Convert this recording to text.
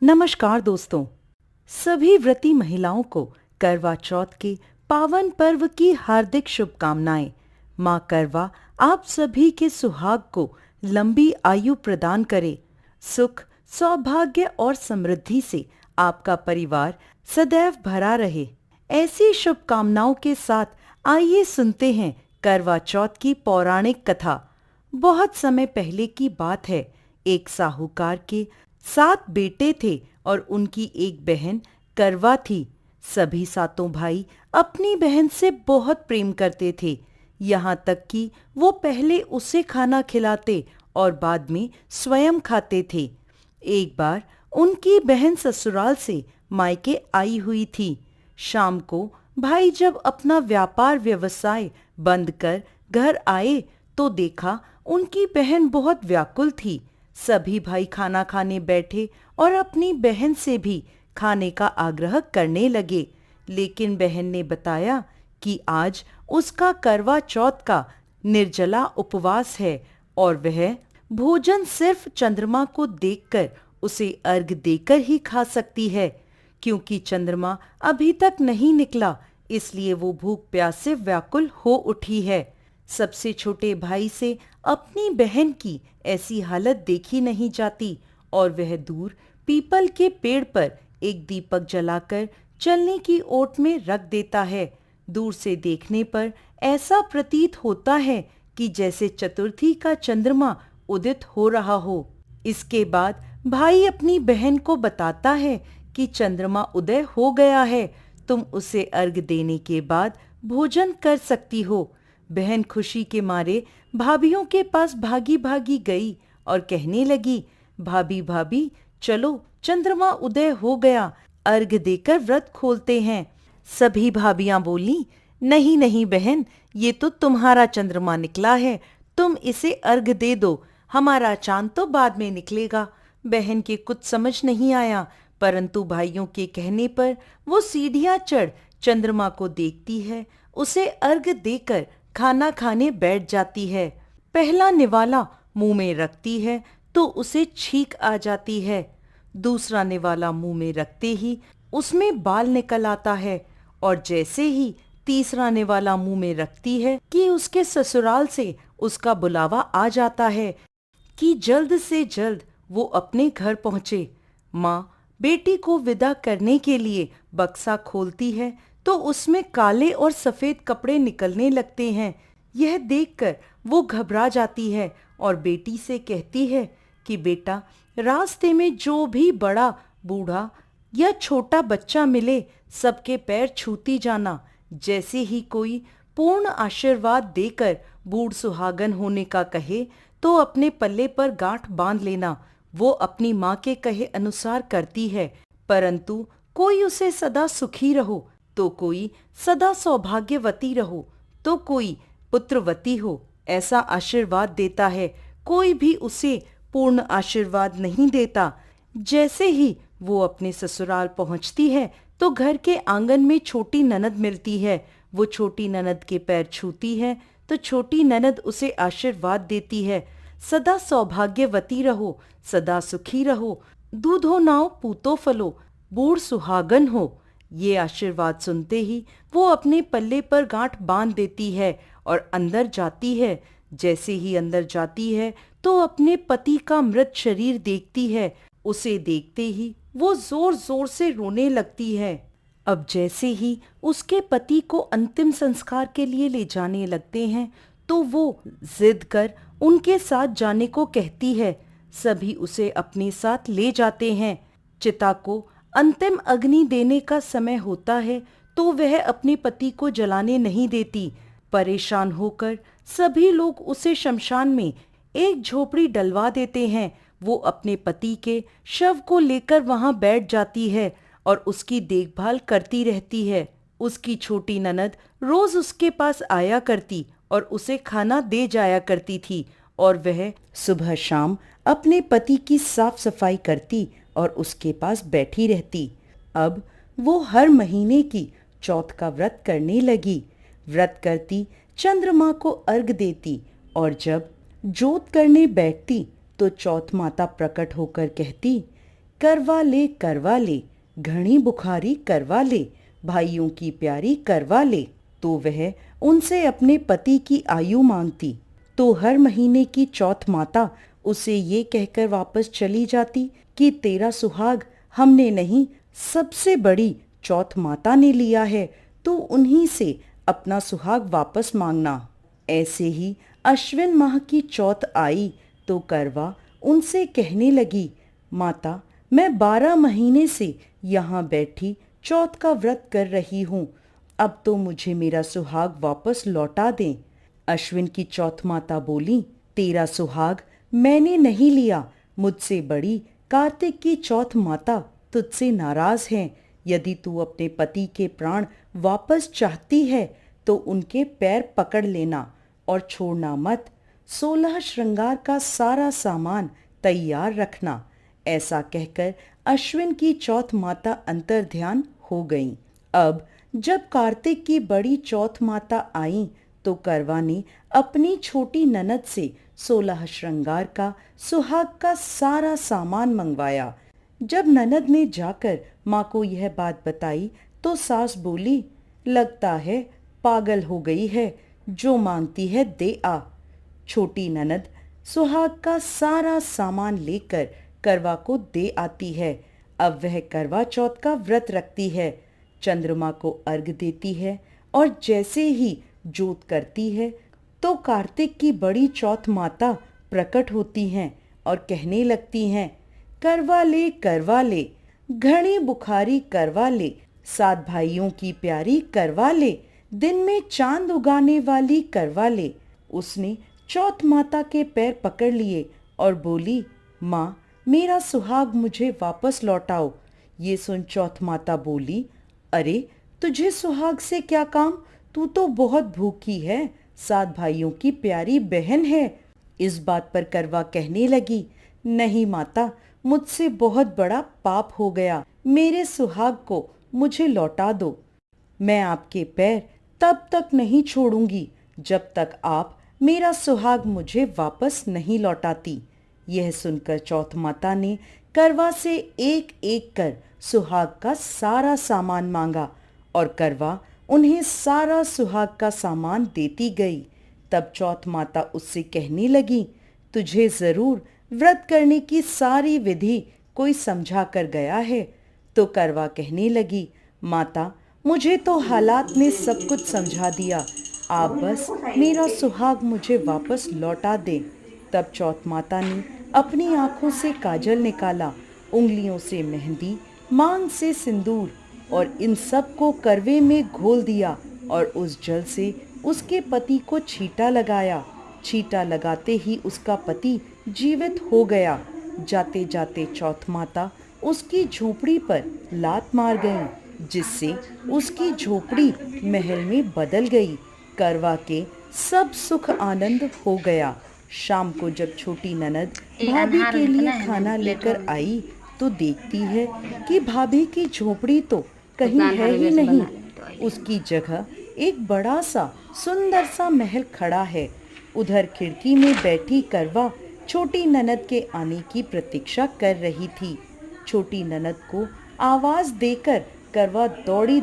नमस्कार दोस्तों। सभी व्रती महिलाओं को करवा चौथ के पावन पर्व की हार्दिक शुभकामनाएं। माँ करवा आप सभी के सुहाग को लंबी आयु प्रदान करे। सुख, सौभाग्य और समृद्धि से आपका परिवार सदैव भरा रहे। ऐसी शुभकामनाओं के साथ आइए सुनते हैं करवा चौथ की पौराणिक कथा। बहुत समय पहले की बात है। एक साहूकार के 7 बेटे थे और उनकी एक बहन करवा थी। सभी सातों भाई अपनी बहन से बहुत प्रेम करते थे, यहाँ तक कि वो पहले उसे खाना खिलाते और बाद में स्वयं खाते थे। एक बार उनकी बहन ससुराल से मायके आई हुई थी। शाम को भाई जब अपना व्यापार व्यवसाय बंद कर घर आए तो देखा उनकी बहन बहुत व्याकुल थी। सभी भाई खाना खाने बैठे और अपनी बहन से भी खाने का आग्रह करने लगे, लेकिन बहन ने बताया कि आज उसका करवा चौथ का निर्जला उपवास है और वह भोजन सिर्फ चंद्रमा को देखकर उसे अर्घ देकर ही खा सकती है। क्योंकि चंद्रमा अभी तक नहीं निकला, इसलिए वो भूख प्यास से व्याकुल हो उठी है। सबसे छोटे भाई से अपनी बहन की ऐसी हालत देखी नहीं जाती और वह दूर पीपल के पेड़ पर एक दीपक जलाकर चलने की ओट में रख देता है। दूर से देखने पर ऐसा प्रतीत होता है कि जैसे चतुर्थी का चंद्रमा उदित हो रहा हो। इसके बाद भाई अपनी बहन को बताता है कि चंद्रमा उदय हो गया है, तुम उसे अर्घ देने के बाद भोजन कर सकती हो। बहन खुशी के मारे भाभियों के पास भागी भागी गई और कहने लगी, भाभी भाभी चलो, चंद्रमा उदय हो गया, अर्घ देकर व्रत खोलते हैं। सभी भाभियां बोली, नहीं नहीं बहन, ये तो तुम्हारा चंद्रमा निकला है, तुम इसे अर्घ दे दो, हमारा चांद तो बाद में निकलेगा। बहन के कुछ समझ नहीं आया, परंतु भाइयों के कहने पर वो सीढ़ियां चढ़ चंद्रमा को देखती है, उसे अर्घ देकर खाना खाने बैठ जाती है। पहला निवाला मुंह में रखती है तो उसे छींक आ जाती है। दूसरा निवाला मुंह में रखते ही उसमें बाल निकल आता है और जैसे ही तीसरा निवाला मुंह में रखती है कि उसके ससुराल से उसका बुलावा आ जाता है कि जल्द से जल्द वो अपने घर पहुंचे। माँ बेटी को विदा करने के लिए बक्सा खोलती है तो उसमें काले और सफेद कपड़े निकलने लगते हैं। यह देखकर वो घबरा जाती है और बेटी से कहती है कि बेटा, रास्ते में जो भी बड़ा, बूढ़ा या छोटा बच्चा मिले सबके पैर छूती जाना। जैसे ही कोई पूर्ण आशीर्वाद देकर बूढ़ सुहागन होने का कहे तो अपने पल्ले पर गांठ बांध लेना। वो अपनी माँ के कहे अनुसार करती है, परंतु कोई उसे सदा सुखी रहो तो कोई सदा सौभाग्यवती रहो तो कोई पुत्रवती हो ऐसा आशीर्वाद देता है। कोई भी उसे पूर्ण आशीर्वाद नहीं देता। जैसे ही वो अपने ससुराल पहुंचती है तो घर के आंगन में छोटी ननद मिलती है। वो छोटी ननद के पैर छूती है तो छोटी ननद उसे आशीर्वाद देती है, सदा सौभाग्यवती रहो, सदा सुखी रहो, दूधो नाव पूतो फलो, बूढ़ सुहागन हो। ये आशीर्वाद सुनते ही वो अपने पल्ले पर गांठ बांध देती है और अंदर जाती है। जैसे ही अंदर जाती है तो अपने पति का मृत शरीर देखती है। उसे देखते ही वो जोर जोर से रोने लगती है। अब जैसे ही उसके पति को अंतिम संस्कार के लिए ले जाने लगते हैं तो वो जिद कर उनके साथ जाने को कहती है। सभी उसे अपने साथ ले जाते हैं। चिता को अंतिम अग्नि देने का समय होता है तो वह अपने पति को जलाने नहीं देती। परेशान होकर सभी लोग उसे शमशान में एक झोपड़ी डलवा देते हैं। वो अपने पति के शव को लेकर वहां बैठ जाती है और उसकी देखभाल करती रहती है। उसकी छोटी ननद रोज उसके पास आया करती और उसे खाना दे जाया करती थी और वह सुबह शाम अपने पति की साफ सफाई करती और उसके पास बैठी रहती। अब वो हर महीने की चौथ का व्रत करने लगी। व्रत करती, चंद्रमा को अर्घ देती और जब जोत करने बैठती तो चौथ माता प्रकट होकर कहती, करवा ले, घनी बुखारी करवा ले, भाइयों की प्यारी करवा ले। तो वह उनसे अपने पति की आयु मांगती, तो हर महीने की चौथ माता उसे ये कहकर वापस चली जाती कि तेरा सुहाग हमने नहीं, सबसे बड़ी चौथ माता ने लिया है, तो उन्हीं से अपना सुहाग वापस मांगना। ऐसे ही अश्विन माह की चौथ आई तो करवा उनसे कहने लगी, माता मैं 12 महीने से यहाँ बैठी चौथ का व्रत कर रही हूँ, अब तो मुझे मेरा सुहाग वापस लौटा दें। अश्विन की चौथ माता बोली, तेरा सुहाग मैंने नहीं लिया, मुझसे बड़ी कार्तिक की चौथ माता तुझसे नाराज हैं। यदि तू अपने पति के प्राण वापस चाहती है तो उनके पैर पकड़ लेना और छोड़ना मत। 16 श्रृंगार का सारा सामान तैयार रखना। ऐसा कहकर अश्विन की चौथ माता अंतर्ध्यान हो गईं। अब जब कार्तिक की बड़ी चौथ माता आईं तो करवा ने अपनी छोटी ननद से 16 श्रृंगार का सुहाग का सारा सामान मंगवाया। जब ननद ने जाकर माँ को यह बात बताई तो सास बोली, लगता है पागल हो गई है, जो मांगती है दे आ। छोटी ननद सुहाग का सारा सामान लेकर करवा को दे आती है। अब वह करवा चौथ का व्रत रखती है, चंद्रमा को अर्घ देती है और जैसे ही जोत करती है तो कार्तिक की बड़ी चौथ माता प्रकट होती हैं और कहने लगती हैं, करवा ले, घनी बुखारी करवा ले, 7 भाइयों की प्यारी करवा ले, दिन में चांद उगाने वाली करवा ले। उसने चौथ माता के पैर पकड़ लिए और बोली, माँ मेरा सुहाग मुझे वापस लौटाओ। ये सुन चौथ माता बोली, अरे तुझे सुहाग से क्या काम, तू तो बहुत भूखी है, 7 भाइयों की प्यारी बहन है। इस बात पर करवा कहने लगी, नहीं माता, मुझसे बहुत बड़ा पाप हो गया, मेरे सुहाग को मुझे लौटा दो। मैं आपके पैर तब तक नहीं छोड़ूंगी जब तक आप मेरा सुहाग मुझे वापस नहीं लौटाती। यह सुनकर चौथ माता ने करवा से एक एक कर सुहाग का सारा सामान मांगा और करवा उन्हें सारा सुहाग का सामान देती गई। तब चौथ माता उससे कहने लगी, तुझे जरूर व्रत करने की सारी विधि कोई समझा कर गया है। तो करवा कहने लगी, माता मुझे तो हालात ने सब कुछ समझा दिया, आप बस मेरा सुहाग मुझे वापस लौटा दें। तब चौथ माता ने अपनी आंखों से काजल निकाला, उंगलियों से मेहंदी, मांग से सिंदूर और इन सब को करवे में घोल दिया और उस जल से उसके पति को छींटा लगाया। छींटा लगाते ही उसका पति जीवित हो गया। जाते जाते चौथ माता उसकी झोपड़ी पर लात मार गई, जिससे उसकी झोपड़ी महल में बदल गई। करवा के सब सुख आनंद हो गया। शाम को जब छोटी ननद भाभी के लिए खाना लेकर आई तो देखती है कि भाभी की झोपड़ी तो कहीं है ही नहीं, उसकी जगह एक बड़ा सा सुंदर सा महल खड़ा है। उधर खिड़की में बैठी करवा छोटी ननद के आने की प्रतीक्षा कर रही थी। छोटी ननद को आवाज देकर करवा दौड़ी